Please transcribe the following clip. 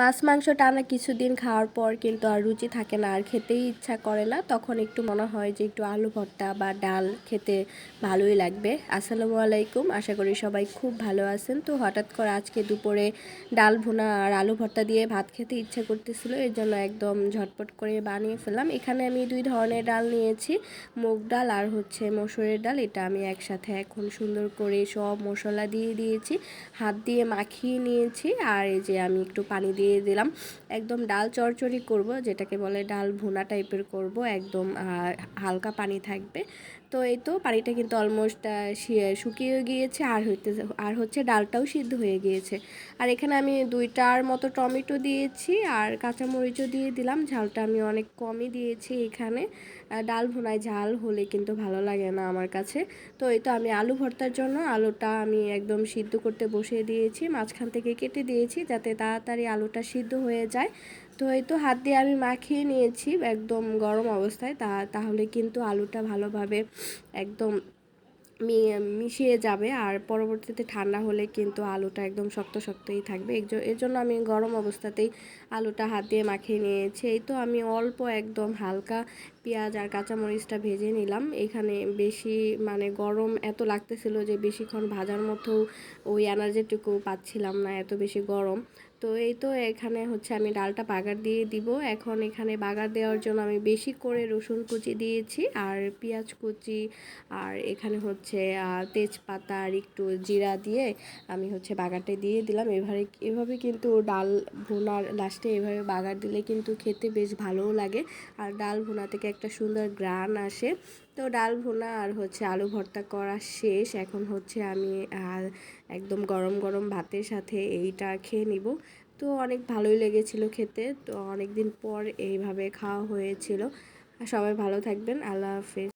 মাছ মাংস টানা কিছুদিন খাওয়ার পর কিন্তু আর রুচি থাকে না, আর খেতেই ইচ্ছা করে না। তখন একটু মনে হয় যে একটু আলু ভর্তা বা ডাল খেতে ভালোই লাগবে। আসসালামু আলাইকুম, আশা করি সবাই খুব ভালো আছেন। তো হঠাৎ করে আজকে দুপুরে ডাল ভুনা আর আলু ভর্তা দিয়ে ভাত খেতে ইচ্ছা করতেছিল, এর জন্য একদম ঝটপট করে বানিয়ে ফেললাম। এখানে আমি দুই ধরনের ডাল নিয়েছি, মুগ ডাল আর মসুরের ডাল। এটা আমি একসাথে এখন সুন্দর করে সব মশলা দিয়ে দিয়েছি, হাত দিয়ে মাখিয়ে নিয়েছি। আর এই যে আমি একটু পানি দিয়ে দিলাম, একদম ডাল চড়চড়ি করব, যেটাকে বলে ডাল ভুনা টাইপের করব, একদম হালকা পানি থাকবে। তো এই তো পানিটা কিন্তু অলমোস্ট শুকিয়ে গিয়েছে, আর ডালটাও সিদ্ধ হয়ে গিয়েছে। আর এখানে আমি 2টার মতো টমেটো দিয়েছি আর কাঁচামরিচও দিয়ে দিলাম। ঝালটা আমি অনেক কমই দিয়েছি এখানে, ডাল ভুনায় ঝাল হলে কিন্তু ভালো লাগে না আমার কাছে। তো এই তো আমি আলু ভর্তার জন্য আলুটা আমি একদম সিদ্ধ করতে বসিয়ে দিয়েছি, মাঝখান থেকে কেটে দিয়েছি যাতে তাড়াতাড়ি আলুটা সিদ্ধ হয়ে যায়। তো এই তো হাত দিয়ে আমি মাখিয়ে নিয়েছি একদম গরম অবস্থায়, তাহলে কিন্তু আলুটা ভালোভাবে একদম মিশিয়ে যাবে। আর পরবর্তীতে ঠান্ডা হলে কিন্তু আলুটা একদম শক্ত শক্তই থাকবে। এর জন্য আমি গরম অবস্থাতেই আলুটা হাত দিয়ে মাখিয়ে নিয়েছি। এই তো আমি অল্প একদম হালকা পেঁয়াজ আর কাঁচামরিচটা ভেজে নিলাম। এখানে বেশি মানে গরম এত লাগতেছিল যে বেশিক্ষণ ভাজার মতো ওই এনার্জিটুকু পাচ্ছিলাম না, এত বেশি গরম। তো এই তো এখানে আমি ডালটা বাগার দিয়ে দিব। এখন এখানে বাগার দেওয়ার জন্য আমি বেশি করে রসুন কুচি দিয়েছি আর পেঁয়াজ কুচি, আর এখানে তেজপাতা আর একটু জিরা দিয়ে আমি বাগারটা দিয়ে দিলাম। এভাবে কিন্তু ডাল ভুনার লাস্টে এভাবে বাগার দিলে কিন্তু খেতে বেশ ভালোও লাগে, আর ডাল ভুনা থেকে একটা সুন্দর গ্রান আসে। তো ডাল ভুনা আর আলু ভর্তা করা শেষ। এখন আমি একদম গরম গরম ভাতের সাথে এইটা খেয়ে নিব। তো অনেক ভালোই লেগেছিল খেতে, তো অনেক দিন পর এইভাবে খাওয়া হয়েছিল। সবাই ভালো থাকবেন, আল্লাহ হাফেজ।